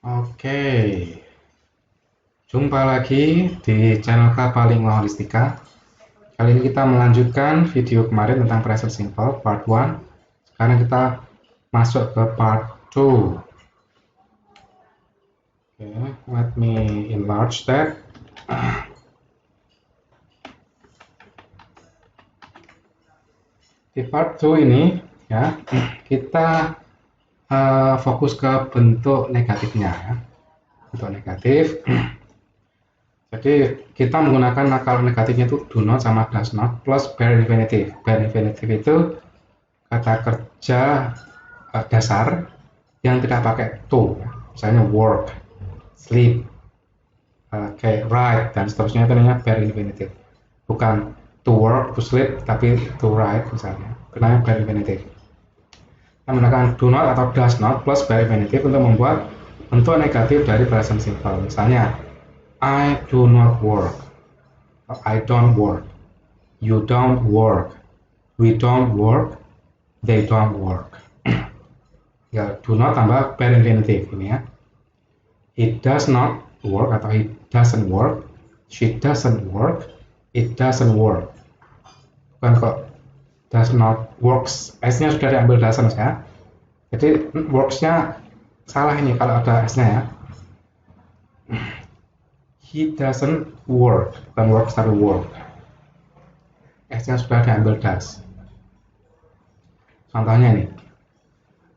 Oke, jumpa lagi di channel K Paling Holistika. Kali ini kita melanjutkan video kemarin tentang present simple part 1. Sekarang kita masuk ke part 2. Oke, let me enlarge that. Di part 2 ini ya, kita fokus ke bentuk negatifnya ya. Bentuk negatif. Jadi kita menggunakan kalau negatifnya itu do not sama does not plus bare infinitive. Bare infinitive itu kata kerja dasar yang tidak pakai to, misalnya work, sleep, kayak write dan seterusnya itu namanya bare infinitive. Bukan to work, to sleep, tapi to write misalnya. Namanya bare infinitive. Kita menggunakan do not atau does not plus bare infinitive untuk membuat bentuk negatif dari present simple. Misalnya I do not work, I don't work, you don't work, we don't work, they don't work. Ya, do not tambah bare infinitive ini ya. It does not work atau he doesn't work, she doesn't work, it doesn't work. Bukan kok does not works, S-nya sudah diambil doesn't ya. Jadi works-nya salah ini kalau ada S-nya ya. He doesn't work, bukan work tapi work. S-nya sudah diambil does. Contohnya ini,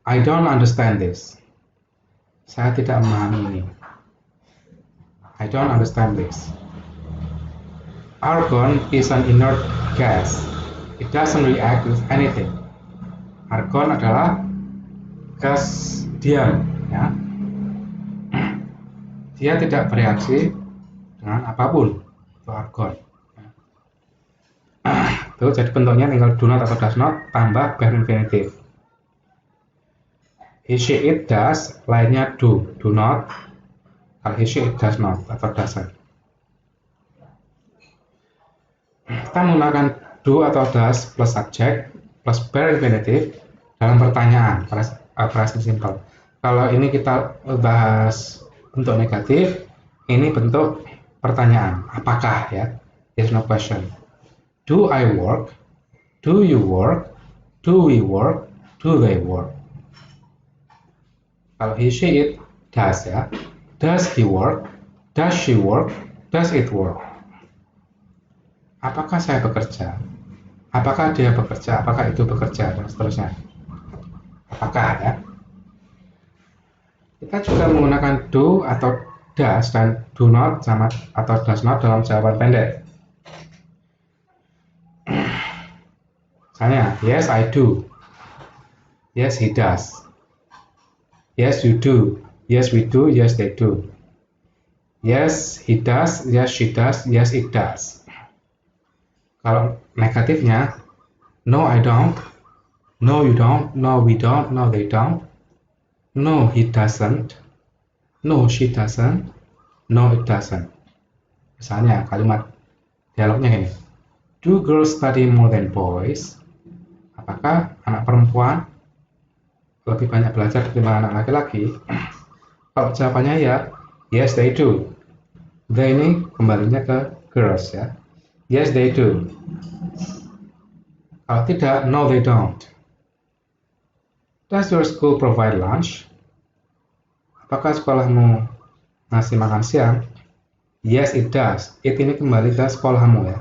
I don't understand this. Saya tidak memahami ini. I don't understand this. Argon is an inert gas. It doesn't react with anything. Argon adalah gas diam, ya. Dia tidak bereaksi dengan apapun, itu argon. Itu jadi bentuknya tinggal do not atau does not tambah bare infinitive. He, she, it, does, lainnya do not. Kalau he, she, it, does not atau doesn't. Kita menggunakan do atau does plus subject plus bare infinitive dalam pertanyaan present simple. Kalau ini kita bahas bentuk negatif, ini bentuk pertanyaan, apakah ya? Yes no question. Do I work? Do you work? Do we work? Do they work? Kalau he, she, it, does ya. Does he work? Does she work? Does it work? Apakah saya bekerja? Apakah dia bekerja? Apakah itu bekerja? Dan seterusnya. Apakah ya? Kita juga menggunakan do atau does dan do not sama atau does not dalam jawaban pendek. Misalnya, yes I do. Yes he does. Yes you do. Yes we do. Yes they do. Yes he does. Yes she does. Yes it does. Kalau negatifnya, no I don't. No you don't. No we don't. No they don't. No he doesn't. No she doesn't. No it doesn't. Misalnya kalimat dialognya gini. Do girls study more than boys? Apakah anak perempuan lebih banyak belajar ketimbang anak laki-laki? Kalau jawabannya ya, yes they do. They ini kembalinya ke girls ya. Yes they do. Kalau tidak, no they don't. Does your school provide lunch? Apakah sekolahmu ngasih makan siang? Yes it does. It ini kembali ke sekolahmu ya.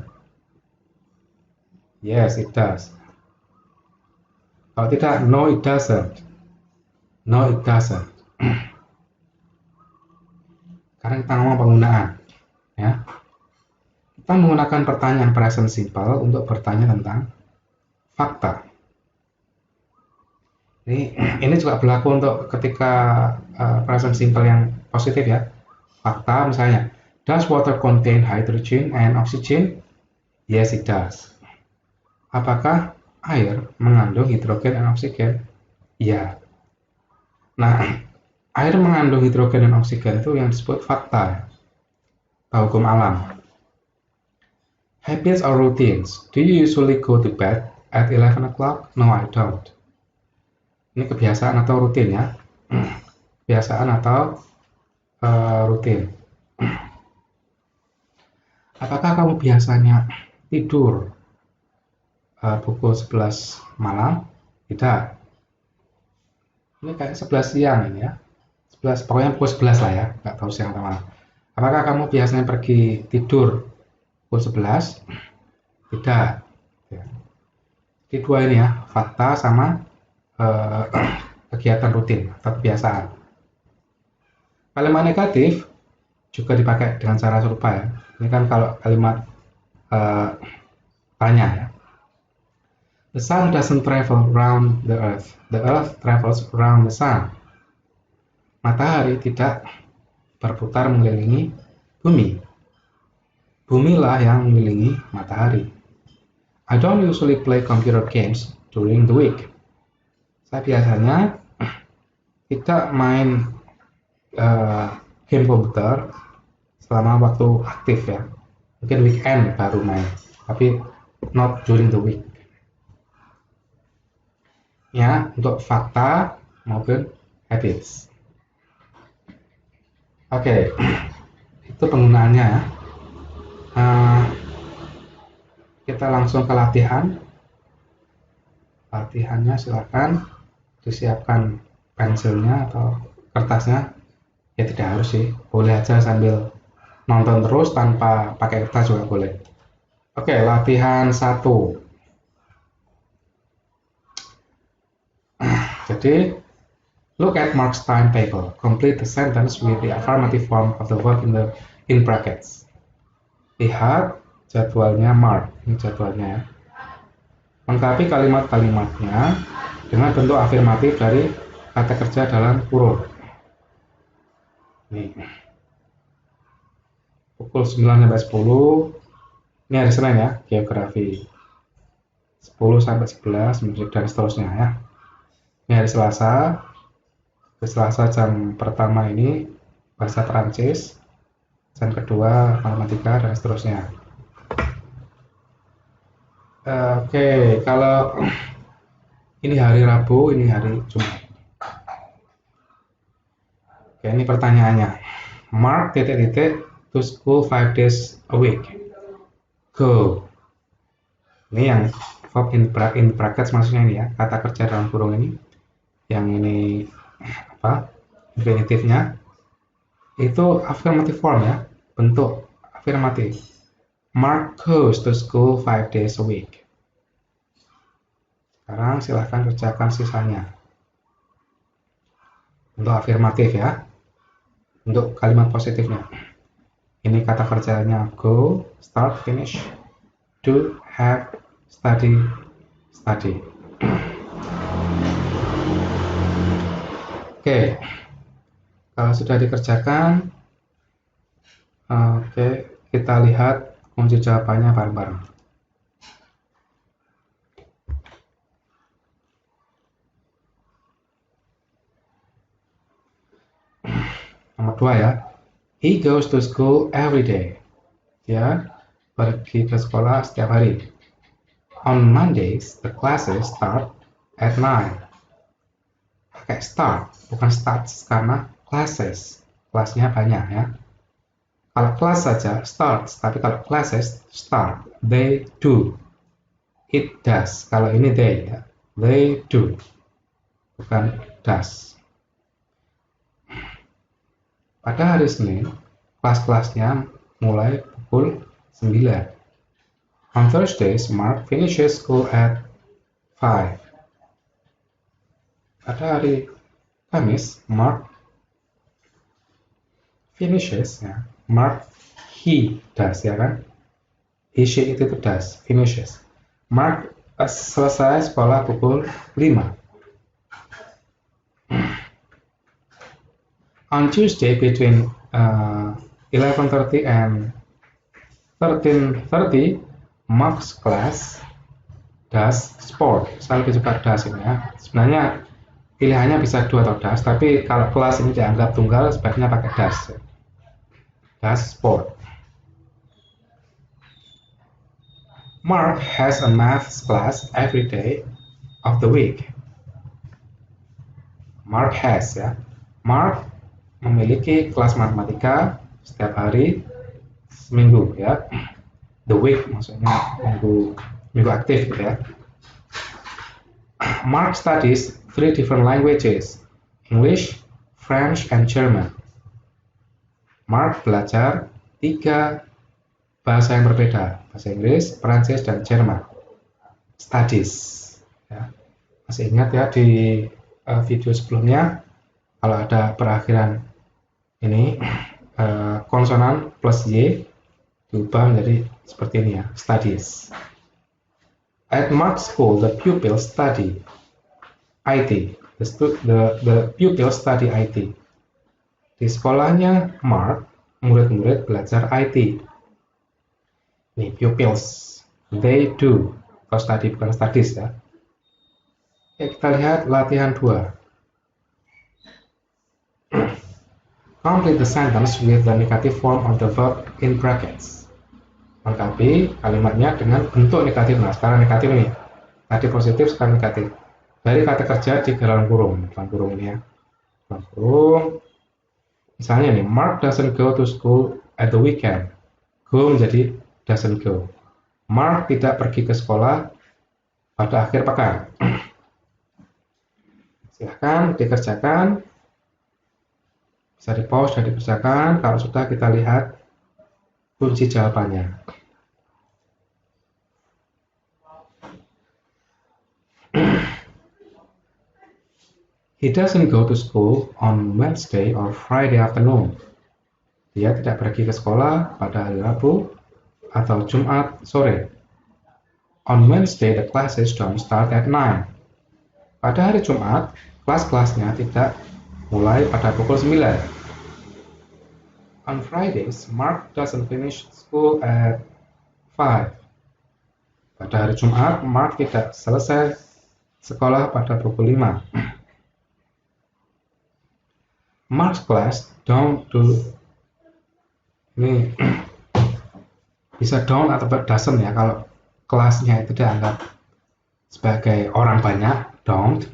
Yes it does. Kalau tidak, no it doesn't. No it doesn't. Sekarang kita ngomong penggunaan ya. Kita menggunakan pertanyaan present simple untuk bertanya tentang fakta. Ini juga berlaku untuk ketika present simple yang positif ya. Fakta misalnya, does water contain hydrogen and oxygen? Yes it does. Apakah air mengandung hidrogen dan oksigen? Ya. Nah, air mengandung hidrogen dan oksigen itu yang disebut fakta. Hukum alam. Habits or routines. Do you usually go to bed at 11 o'clock? No, I don't. Ini kebiasaan atau rutin ya. Kebiasaan atau rutin. Apakah kamu biasanya tidur pukul 11 malam? Tidak. Ini kayak 11 siang ini ya. 11, pokoknya pukul 11 lah ya, nggak tahu siang atau malam. Apakah kamu biasanya pergi tidur pukul 11? Tidak. Ya. Jadi dua ini ya, fakta sama kegiatan rutin atau kebiasaan. Kalimat negatif juga dipakai dengan cara serupa ya. Ini kan kalau kalimat tanya ya. The sun doesn't travel around the earth travels around the sun. Matahari tidak berputar mengelilingi bumi. Bumilah yang mengelilingi matahari. I don't usually play computer games during the week. Saya biasanya tidak main game komputer selama waktu aktif ya. Mungkin weekend baru main, tapi not during the week. Ya, untuk fakta maupun habits. Oke, itu penggunaannya ya. Kita langsung ke latihan. Latihannya silakan disiapkan pensilnya atau kertasnya. Ya tidak harus sih, boleh aja sambil nonton terus tanpa pakai kertas juga boleh. Oke, latihan 1. Jadi, look at Mark's timetable. Complete the sentence with the affirmative form of the verb in brackets. Lihat jadwalnya Mark. Ini jadwalnya ya. Lengkapi kalimat-kalimatnya dengan bentuk afirmatif dari kata kerja dalam kurung. Nih. Pukul 9 sampai 10. Ini hari Senin ya, geografi. 10 sampai 11 dan seterusnya ya. Ini hari Selasa. Hari Selasa jam pertama ini bahasa Perancis. Jam kedua matematika dan seterusnya. Oke, kalau ini hari Rabu, ini hari Jumat. Oke, ini pertanyaannya. Mark ... to school 5 days a week. Go. Ini yang verb in brackets maksudnya ini ya, kata kerja dalam kurung ini. Yang ini apa? Infinitifnya. Itu affirmative form ya, bentuk afirmatif. Mark goes to school 5 days a week. Sekarang silahkan kerjakan sisanya. Untuk afirmatif ya. Untuk kalimat positifnya. Ini kata kerjanya go, start, finish, do, have, study, study. Oke. Kalau sudah dikerjakan, oke, kita lihat kunci jawabannya bareng-bareng. Nomor 2 ya. He goes to school every day. Dia pergi ke sekolah setiap hari. On Mondays, the classes start at 9. Pakai start, bukan starts, karena classes. Kelasnya banyak ya. Kalau kelas saja starts, tapi kalau classes start. They do. It does. Kalau ini they ya. They do. Bukan does. Pada hari Senin, kelas-kelasnya mulai pukul 9. On Thursdays, Mark finishes school at 5. Pada hari Kamis, Mark finishes ya. Mark he does ya kan? He she itu does, finishes. Mark selesai sekolah pukul 5. On Tuesday between 11:30 and 13:30, Mark's class does sport. Saya lebih suka does ini ya. Sebenarnya pilihannya bisa 2 atau does, tapi kalau kelas ini dianggap tunggal, sebaiknya pakai does. Does sport. Mark has a math class every day of the week. Mark has ya. Mark memiliki kelas matematika setiap hari seminggu ya. The week maksudnya minggu aktif gitu ya. Mark studies 3 different languages, English, French, and German. Mark belajar 3 bahasa yang berbeda, bahasa Inggris, Prancis, dan Jerman. Studies. Ya. Masih ingat ya di video sebelumnya, kalau ada perakhiran ini konsonan plus Y diubah menjadi seperti ini ya, studies. At Mark's school, the pupils study IT. The pupils study IT. Di sekolahnya Mark, murid-murid belajar IT. Nih, pupils. They do. Kalau study bukan studies ya. Oke, kita lihat latihan 2. Complete the sentence with the negative form of the verb in brackets. Lengkapi kalimatnya dengan bentuk negatif. Nah, sekarang negatif nih. Tadi positif, sekarang negatif. Dari kata kerja di dalam kurung. Dalam kurung ini ya. Dalam kurung. Misalnya nih, Mark doesn't go to school at the weekend. Go menjadi doesn't go. Mark tidak pergi ke sekolah pada akhir pekan. Silahkan dikerjakan. Bisa di pause dan dikerjakan. Kalau sudah, kita lihat kunci jawabannya. He doesn't go to school on Wednesday or Friday afternoon. Dia tidak pergi ke sekolah pada hari Rabu atau Jumat sore. On Wednesday, the classes don't start at 9. Pada hari Jumat, kelas-kelasnya tidak mulai pada pukul 9. On Fridays, Mark doesn't finish school at 5. Pada hari Jumat, Mark tidak selesai sekolah pada pukul 5. Mark's class don't do. Ini bisa don't atau doesn't ya. Kalau kelasnya itu dianggap sebagai orang banyak, don't.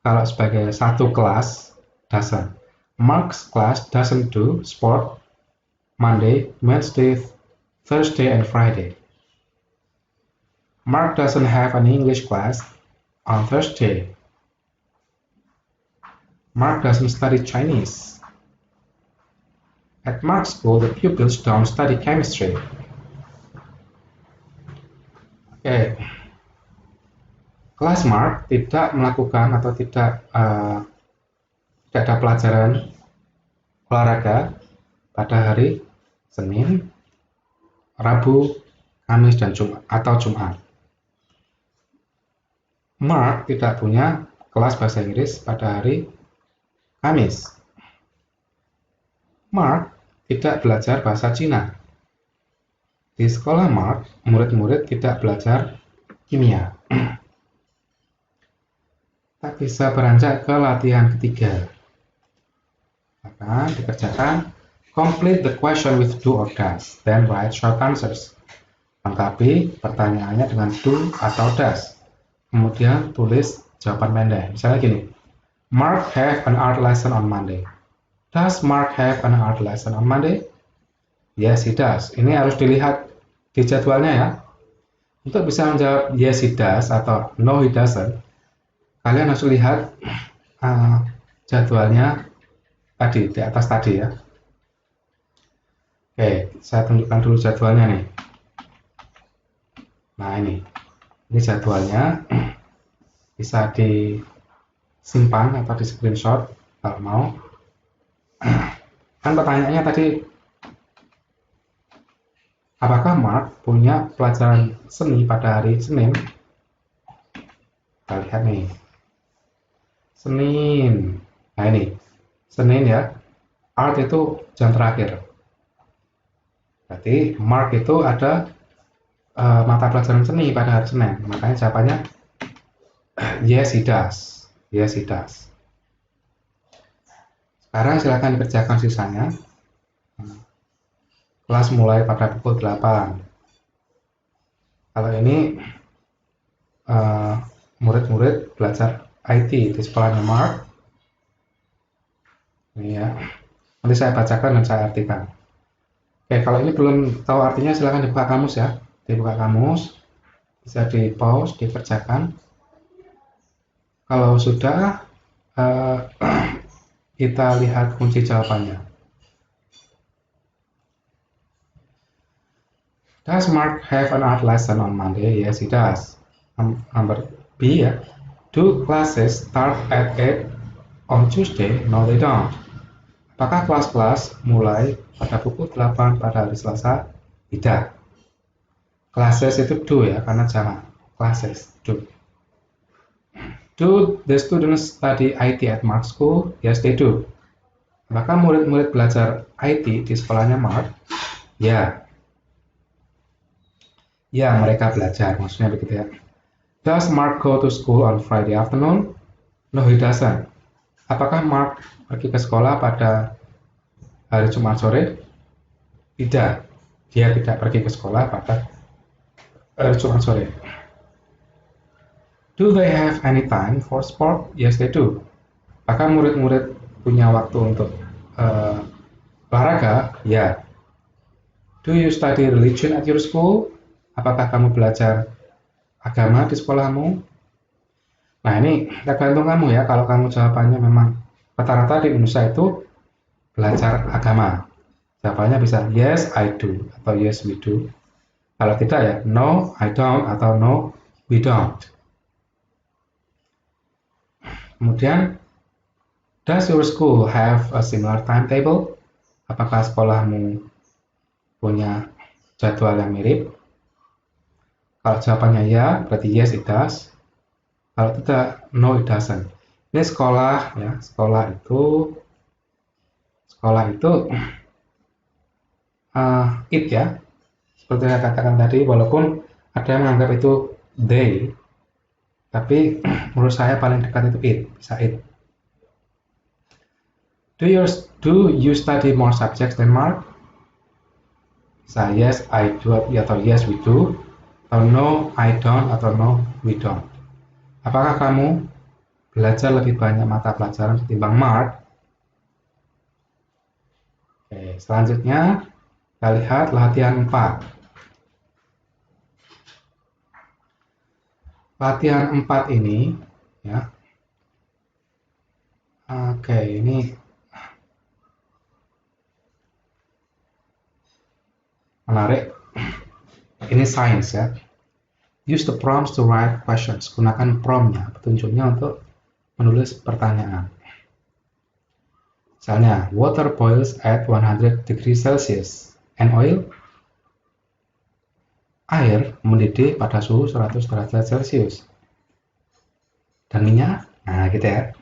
Kalau sebagai satu kelas, doesn't. Mark's class doesn't do sport Monday, Wednesday, Thursday, and Friday. Mark doesn't have an English class on Thursday. Mark doesn't study Chinese. At Mark's school, the pupils don't study chemistry. Oke. Kelas Mark tidak melakukan atau tidak ada pelajaran olahraga pada hari Senin, Rabu, Kamis, dan Jumat. Mark tidak punya kelas bahasa Inggris pada hari Kamis. Mark tidak belajar bahasa Cina. Di sekolah Mark, murid-murid tidak belajar kimia. Kita bisa beranjak ke latihan ketiga. Akan dikerjakan. Complete the question with do or does, then write short answers. Lengkapi pertanyaannya dengan do atau does. Kemudian tulis jawaban pendek. Misalnya gini, Mark have an art lesson on Monday. Does Mark have an art lesson on Monday? Yes, he does. Ini harus dilihat di jadwalnya ya. Untuk bisa menjawab yes, he does atau no, he doesn't, kalian harus lihat jadwalnya tadi, di atas tadi ya. Oke, saya tunjukkan dulu jadwalnya nih. Nah ini jadwalnya. Bisa disimpan atau di screenshot kalau mau. Kan pertanyaannya tadi, apakah Mark punya pelajaran seni pada hari Senin? Kita lihat nih. Senin. Nah ini, Senin ya. Art itu jam terakhir. Berarti Mark itu ada mata pelajaran seni pada hari Senin. Makanya jawabannya yes, he does. Yes, he does. Sekarang silakan dikerjakan sisanya. Kelas mulai pada pukul 8. Kalau ini murid-murid belajar IT di sekolahnya Mark. Ini ya. Nanti saya bacakan dan saya artikan. Oke, kalau ini belum tahu artinya silahkan dibuka kamus ya. Dibuka kamus, bisa di pause, dikerjakan. Kalau sudah, kita lihat kunci jawabannya. Does Mark have an art lesson on Monday? Yes, he does. Number B ya. Do classes start at 8 on Tuesday? No, they don't. Apakah kelas-kelas mulai pada pukul 8 pada hari Selasa? Tidak. Classes itu do ya, karena jangan. Classes, do. Do the students study IT at Mark School? Yes, they do. Apakah murid-murid belajar IT di sekolahnya Mark? Ya. Ya, mereka belajar, maksudnya begitu ya. Does Mark go to school on Friday afternoon? No, he doesn't. Apakah Mark pergi ke sekolah pada hari Jumat sore? Tidak. Dia tidak pergi ke sekolah pada hari Jumat sore. Do they have any time for sport? Yes, they do. Apakah murid-murid punya waktu untuk olahraga? Ya. Do you study religion at your school? Apakah kamu belajar agama di sekolahmu? Nah, ini tergantung kamu ya. Kalau kamu jawabannya memang rata-rata di Indonesia itu belajar agama. Jawabannya bisa yes, I do atau yes, we do. Kalau tidak ya no, I don't atau no, we don't. Kemudian, does your school have a similar timetable? Apakah sekolahmu punya jadwal yang mirip? Kalau jawabannya ya, berarti yes it does. Kalau tidak, no it doesn't. Ini sekolah ya, sekolah itu it ya. Seperti saya katakan tadi, walaupun ada yang menganggap itu they, tapi menurut saya paling dekat itu it, bisa it. Do you study more subjects than Mark? Bisa yes, I do atau yes, we do. Atau no, I don't atau no, we don't. Apakah kamu belajar lebih banyak mata pelajaran ketimbang Mark? Oke, selanjutnya kita lihat latihan 4. Latihan 4 ini ya. Oke, ini menarik. Ini sains ya. Use the prompts to write questions. Gunakan prompt-nya, petunjuknya untuk menulis pertanyaan. Misalnya, water boils at 100 degrees Celsius. And oil? Air mendidih pada suhu 100 derajat Celcius. Dan minyak? Nah, gitu ya.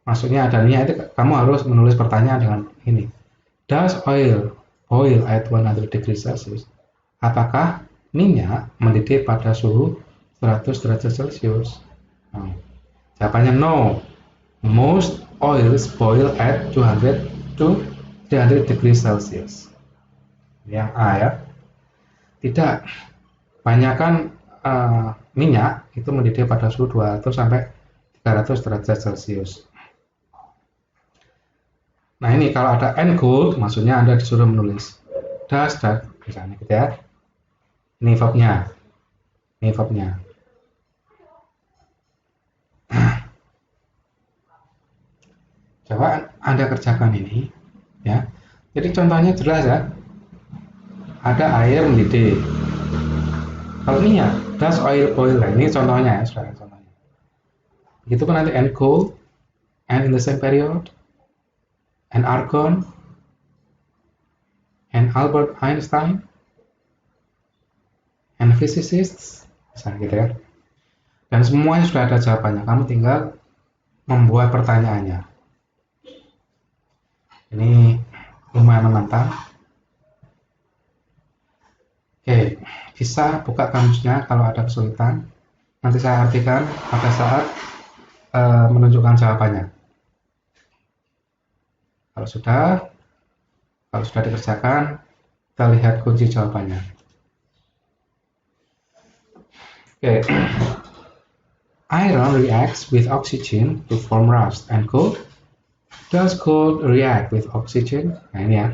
Maksudnya ada minyak itu kamu harus menulis pertanyaan dengan ini. Does oil boil at 100 degrees Celsius? Apakah minyak mendidih pada suhu 100 derajat Celcius? Nah, jawabannya no. Most oils boil at 200 to 300 degrees Celsius. Yang A ya. Tidak. Kebanyakan minyak itu mendidih pada suhu 200 sampai 300 derajat Celcius. Nah, ini kalau ada and gold, maksudnya Anda disuruh menulis does that, misalnya gitu ya. Ini verbnya. Ini verbnya. Coba Anda kerjakan ini ya. Jadi contohnya jelas ya. Ada air mendidih. Kalau minyak, does oil boil? Nah, ini contohnya ya, saudara, contohnya. Begitu kan nanti and gold, and in the same period, and argon, and Albert Einstein, and physicists, misalnya gitu ya. Dan semuanya sudah ada jawabannya. Kamu tinggal membuat pertanyaannya. Ini lumayan menantang. Oke, bisa buka kamusnya kalau ada kesulitan. Nanti saya artikan pada saat menunjukkan jawabannya. Kalau sudah dikerjakan, kita lihat kunci jawabannya. Oke. Iron reacts with oxygen to form rust and gold. Does gold react with oxygen? Nah ini ya.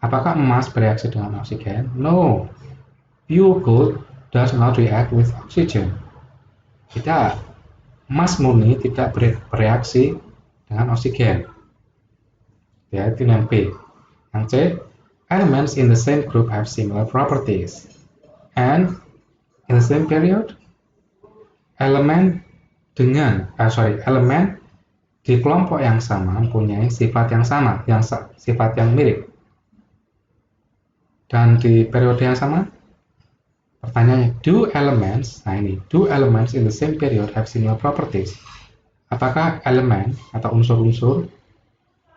Apakah emas bereaksi dengan oksigen? No. Pure gold does not react with oxygen. Tidak. Emas murni tidak bereaksi dengan oksigen. Ya, itu yang B. Yang C, elements in the same group have similar properties. And in the same period, elemen di kelompok yang sama mempunyai sifat yang sama, sifat yang mirip. Dan di periode yang sama, pertanyaannya, do elements in the same period have similar properties? Apakah elemen atau unsur-unsur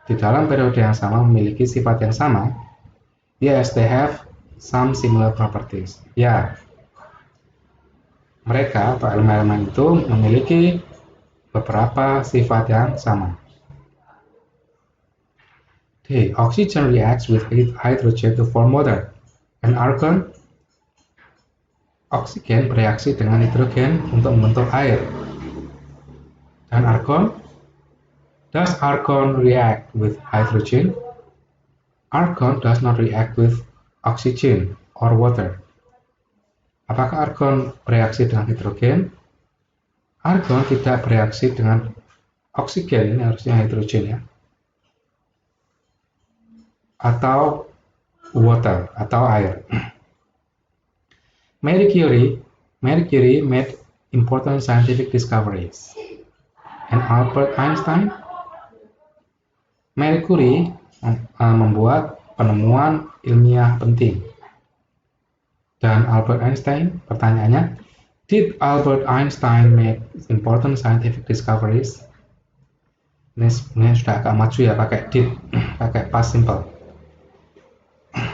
di dalam periode yang sama memiliki sifat yang sama? Yes, they have some similar properties. Ya, mereka atau elemen-elemen itu memiliki beberapa sifat yang sama. D. Oxygen reacts with hydrogen to form water. And argon? Oksigen bereaksi dengan hidrogen untuk membentuk air. Dan argon? Does argon react with hydrogen? Argon does not react with oxygen or water. Apakah argon bereaksi dengan hidrogen? Argon tidak bereaksi dengan oksigen, ini harusnya hidrogen ya. Atau water, atau air. Marie Curie made important scientific discoveries. And Albert Einstein? Marie Curie membuat penemuan ilmiah penting. Dan Albert Einstein, pertanyaannya, did Albert Einstein make important scientific discoveries? Ini sebenarnya sudah agak maju ya, pakai did, pakai past simple.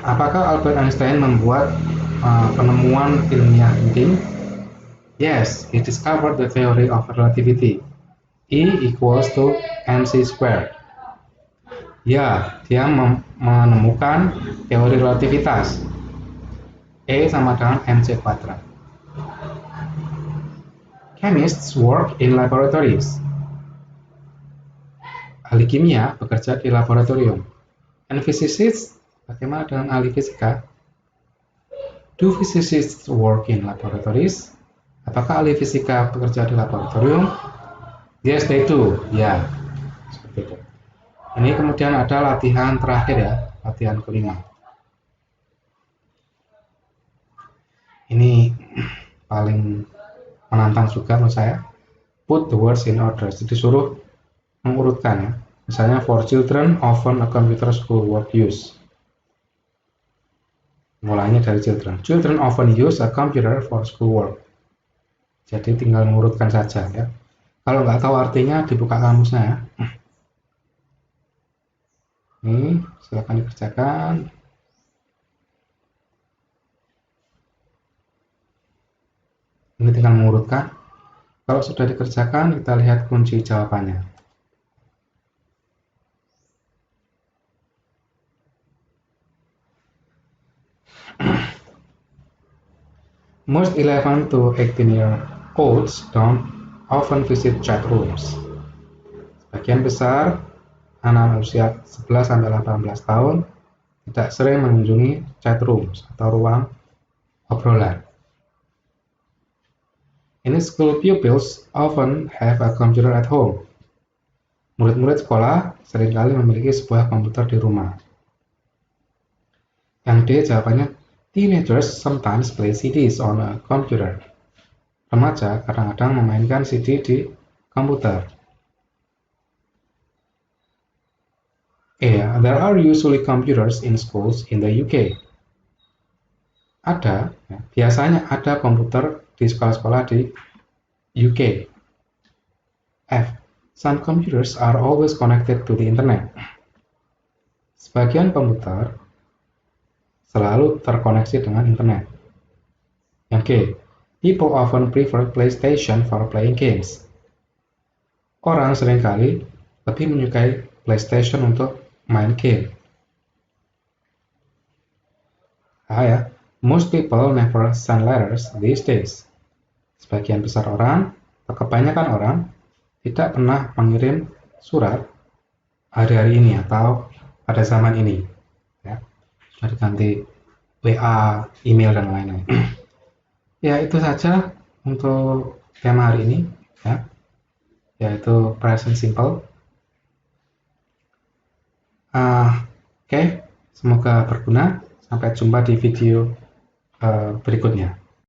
Apakah Albert Einstein membuat penemuan ilmiah penting? Yes, he discovered the theory of relativity. E equals to mc squared. Ya, dia menemukan teori relativitas. E sama dengan mc kuadrat. Chemists work in laboratories. Ahli kimia bekerja di laboratorium. And physicists, bagaimana dengan ahli fisika? Do physicists work in laboratories? Apakah ahli fisika bekerja di laboratorium? Yes, they do. Ya, seperti itu. Ini kemudian ada latihan terakhir ya, latihan kelima. Ini paling menantang juga menurut saya. Put the words in order. Jadi suruh mengurutkan ya. Misalnya for children often a computer school work use. Mulainya dari children. Children often use a computer for school work. Jadi tinggal mengurutkan saja ya. Kalau nggak tahu artinya dibuka kamusnya ya. Ini silakan dikerjakan. Ini tinggal mengurutkan. Kalau sudah dikerjakan, kita lihat kunci jawabannya. Most 11 to 18-year-olds don't often visit chat rooms. Sebagian besar anak usia 11-18 tahun tidak sering mengunjungi chat rooms atau ruang obrolan. In school, pupils often have a computer at home. Murid-murid sekolah seringkali memiliki sebuah komputer di rumah. Yang D jawabannya, teenagers sometimes play CDs on a computer. Remaja kadang-kadang memainkan CD di komputer. There are usually computers in schools in the UK. Biasanya ada komputer di sekolah-sekolah di UK. F. Some computers are always connected to the internet. Sebagian komputer selalu terkoneksi dengan internet. Yang G. People often prefer PlayStation for playing games. Orang seringkali lebih menyukai PlayStation untuk main game. Most people never send letters these days. Sebagian besar orang, atau kebanyakan orang, tidak pernah mengirim surat hari-hari ini atau pada zaman ini, ya. Sudah diganti WA, email dan lain-lain. Ya, itu saja untuk tema hari ini, ya, yaitu present simple. Oke, semoga berguna. Sampai jumpa di video berikutnya.